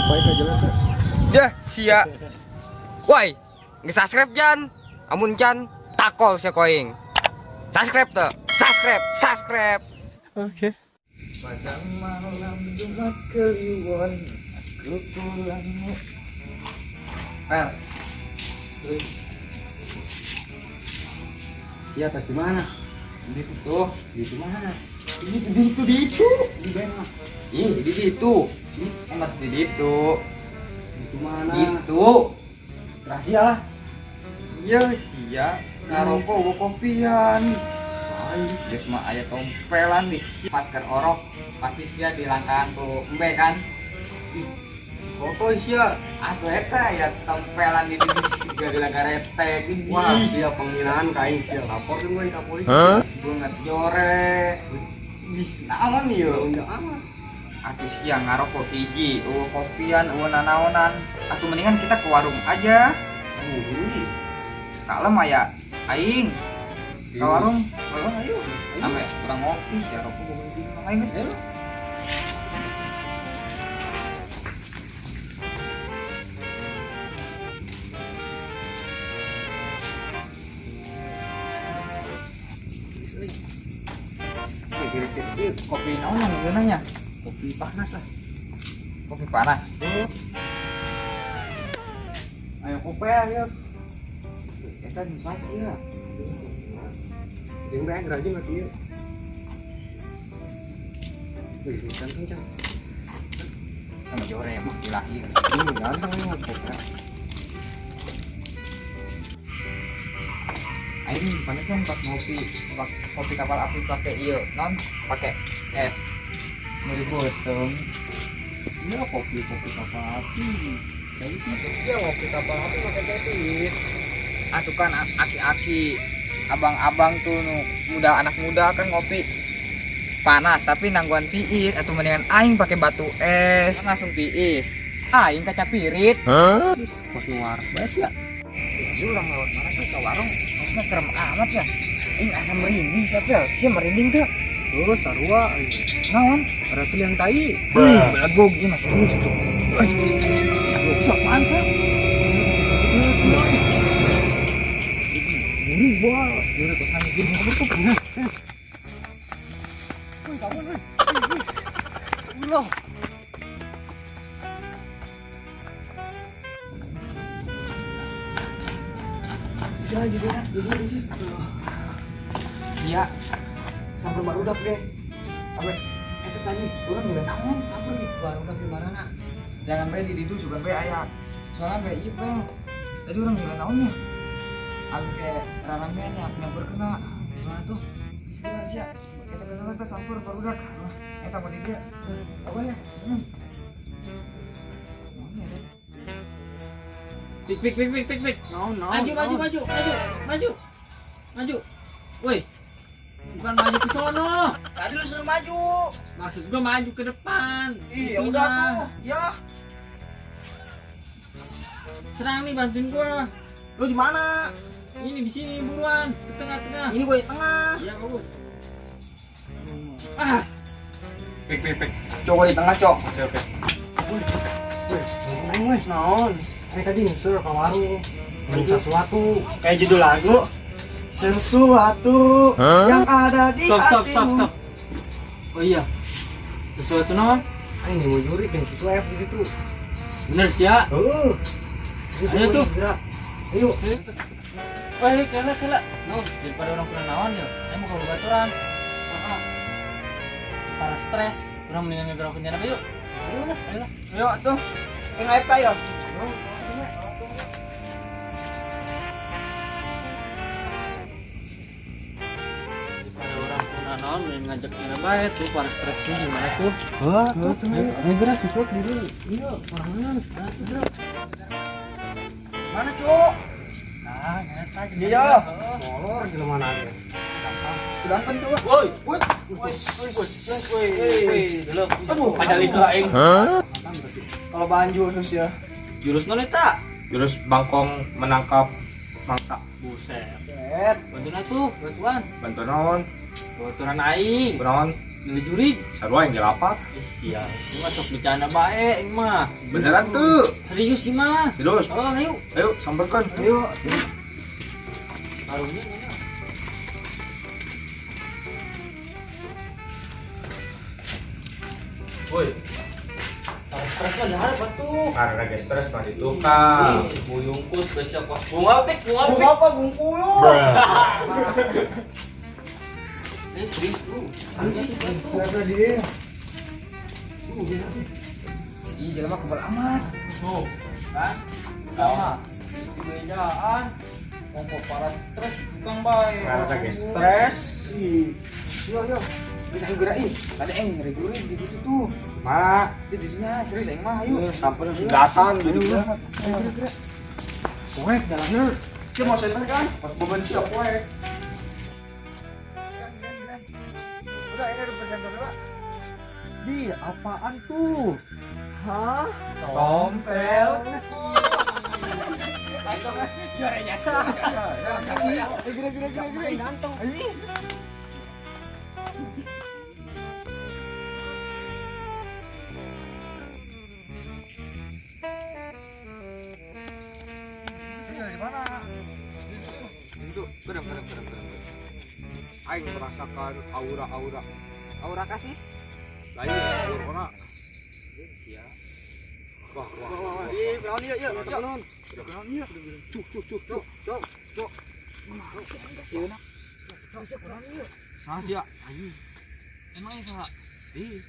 Baik aja lah. Dah, sia. Woi, nge-subscribe Jan. Amun Jan takol sia koing. Subscribe tuh. Subscribe. Oke. Pada malam Jumat Kliwon aku pulang. Pel. Iya, tas di mana? Di situ. Di mana? Di itu. Di mana? Ih, di situ. Enak di situ. Di mana? Itu. Rahasia lah. Iya, sia. Ngaroko bawa kopian. Ay, Dia semua ayah tompelan di masker orok pasti sia di langkaan tuh embe kan. foto sia. Aku eta ya tempelan di gara garete gini. Wah, sia penghinaan kain sia. Lapor kan gue ke polisi. Bunga jore. Bis naon ieu? Enggak aman. Atuh sia ngarokok hiji, kopian, nanaonan. Atuh mendingan kita ke warung aja. Kalem aya aing. Ke warung ayo. Ame kurang ngopi, ya rokok mungkin. Aing geus. Kopi naon yang gunanya? Kopi panas lah. Kopi panas. Ayo kopi ya. Kita bisa ya. Jeung bae rajin mah ieu. Wih, kan kencang. Sama jore mah ilahi. Ini ganteng ini kopi. Aing panasan pas ngopi, kopi kapal api pakai ieu, non pakai es. Meribut dong. Ini kopi kapal api. Jadi Iya kopi kapal api pakai teh. Atuh kan aki-aki abang-abang tuh muda anak muda kan ngopi panas tapi nangguan tiis atau mendingan aing pakai batu es langsung tiis. Aing kaca pirit. pos nuaras bae sia. Iya ulang lewat mana sih ke warung? Masnya serem amat ya. Aing asam merinding siapa? Sia merinding tuh. Terus sarua Naon? ada pilihan tai. Belagu ieu masih geus tuh. Sok mantap. Gurih bol. Jure kesan gini kamu tuh. Wih, kamu wih. Loh. Bisa lagi beda, jadi. Iya. Sampai baru udah deh. Apa? Itu tadi Orang juga naon sampai nih. baru udah di mana nak? Jangan bae di ditu sugan bae aya. Soalnya bae ieu bae. Tadi orang juga naonnya. Aku kayak ramen ya punya berkena. Nah tuh. Bismillah sia. Kita kenal kita sampur baru udah. Eta mah di dia. Apa ya? Pik. No. Maju. Woi. Bukan maju ke sono. Tadi lu suruh maju. Maksud gua maju ke depan. Iya Itunya. udah tuh. Ya. Serang nih bantuin gua. Lu di mana? Ini di sini buruan, ke tengah-tengah. Ini gue di tengah. Iya, bagus. Ah, Pik. Coba di tengah, Cok. oke. Wih, naon? Tadi nyusul ke warung. Beli sesuatu. Kayak judul lagu sesuatu yang ada di Stop. hatimu. Oh iya. Sesuatu naon? Ini mau nyuri dan situ F gitu. Bener sih ya. Ayo tuh. Ayo. Woi, kela. No, daripada orang kurang naon ya. Saya mau ke baturan. Para stres. Orang mendingan ngegerok kenyaran yuk. Ayolah. Ayo tuh. Yang hype kayo. Daripada orang kurang naon mending ngajak ngira bae tuh para stres tuh gimana tuh? Wah, ayo gerak ikut dulu. Iya, orangan. Mana, Cuk? Nah, nyata gitu. Iya. Molor di mana aja. Sudah kan coba. Woi. Wih. Dulu. Aduh, padahal itu aing. Kalau banjur terus ya. Jurus non eta. Jurus bangkong menangkap mangsa. Buset. Set. Bantuan tuh, bantuan. Bantu naon? Baturan aing. Naon? Jurig. Sarua yang jelapat. Siap. Ini mah sok bercanda bae ini mah. Beneran tuh. Serius sih mah. Terus, Oh, ayo. ayo samperkan. Ayo. Harumnya ini. Woi. Stres mah dahar batu. Karena lagi stres mah ditukang. Buyungkus besok pas bunga pik, bunga pik. apa bungkulu? Ini serius lu. Berapa dia? Ih, jelema kebal amat. Tuh, kan? Sama. Di bejaan. Ngomong para stres tukang bae. Karena lagi stres. Yo. Bisa gerain. Tadi eng reguler gitu tuh. Mak, Itu dirinya serius eng mah ayo. sampai sudatan jadi. Poek dalamnya. Dia mau center kan? Pas beban siap poek. Udah ini udah presenter dulu. Di apaan tuh? Hah? Tompel. Juara jasa. Gerak. Ganteng. Di mana? Itu berem. Aing merasakan aura-aura. Aura kasih. Lain aura. Iya. Wah. Ih, kenaon ieu, ieu. Kenaon ieu. Cuk. Siuna. Saha sia? Anjing. Emang saha? Ih.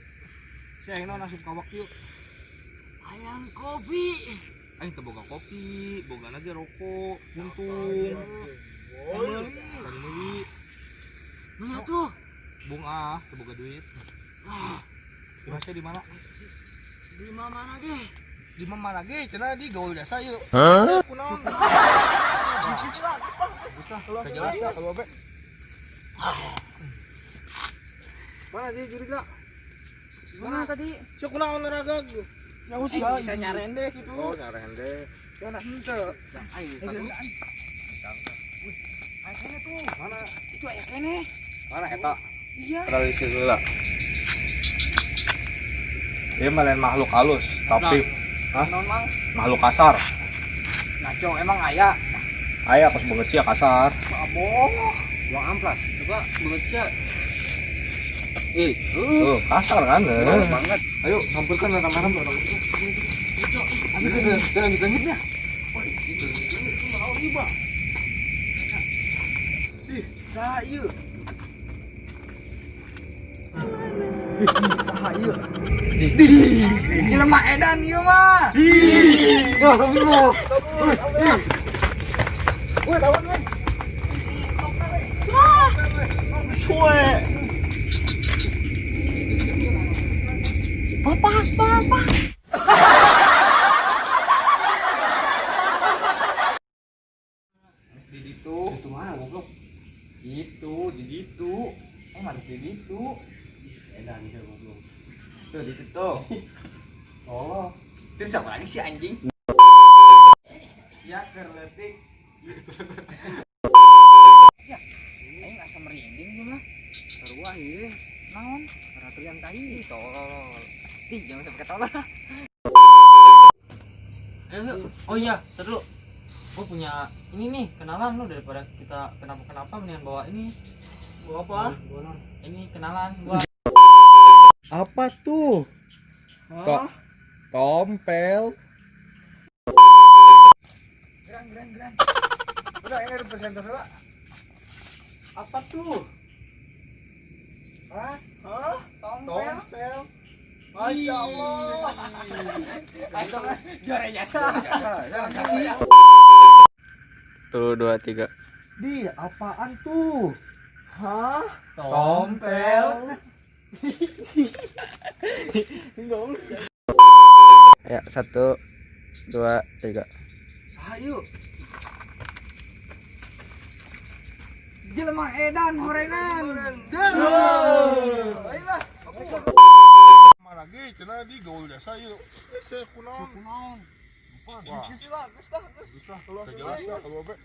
Saya ingin nasib kawak yuk. Ayang kopi. Aing teu boga kopi, boga lagi rokok, puntung. Meuli. Mana tuh? Bunga, teu boga duit. Dirasa di mana? Di mana ge? Di mana lagi? Cenah di gaul desa yuk. Kunaon? Bisa jelas dah kalau Babe. Mana dia jurig nak? Mana tadi? Cuk kunaon neragag? Ya usih bisa nyaren deh gitu. Oh, nyaren deh. Ya nak henteu. Ayo, Akhirnya tuh. Mana? itu aya kene. Mana eta? Iya. Tradisi heula. Dia lain makhluk halus, tapi Non mang. makhluk kasar. Ngaco emang aya. Aya pas banget sia kasar. Aboh. Uang amplas. Coba bekerja. Tuh, kasar kan? Banget. Ayo, samperkan ke kamera orang itu. Jangan ditengitnya. Saha ieu? Saha ieu? Jelema edan ieu mah. Ya, astagfirullah. Woi, lawan woi. Cue. Papa. Di ditu. Itu mana goblok? Itu, di ditu. Harus di situ. Edan itu goblok. Tuh di situ. Oh, Terus apa lagi sih anjing? Ya kerletik. Ya. Aing asa merinding ieu mah. sarua ieu. Naon? Perhatian tadi. Tolol. Ih, jangan sampai ketolol. Oh iya, ntar dulu. Gue punya ini nih, kenalan lu daripada kita kenapa mendingan bawa ini. Gua apa? Ini kenalan gua. Apa tuh? Hah? Tompel. Geran. Udah ini ada presenter dulu. Apa tuh? Hah? Tompel. Masya Allah. Ayo juara jasa. Jangan kasih. Tuh 2 3. Di apaan tuh? Hah? Tompel. Ya 1 2 3. Sahayu. Jelema edan horengan. Ayolah. Lagi cenah di gaul desa yuk. Saya kunaon. Wah. Geus lah, geus lah. Jelas dah kalau Babe.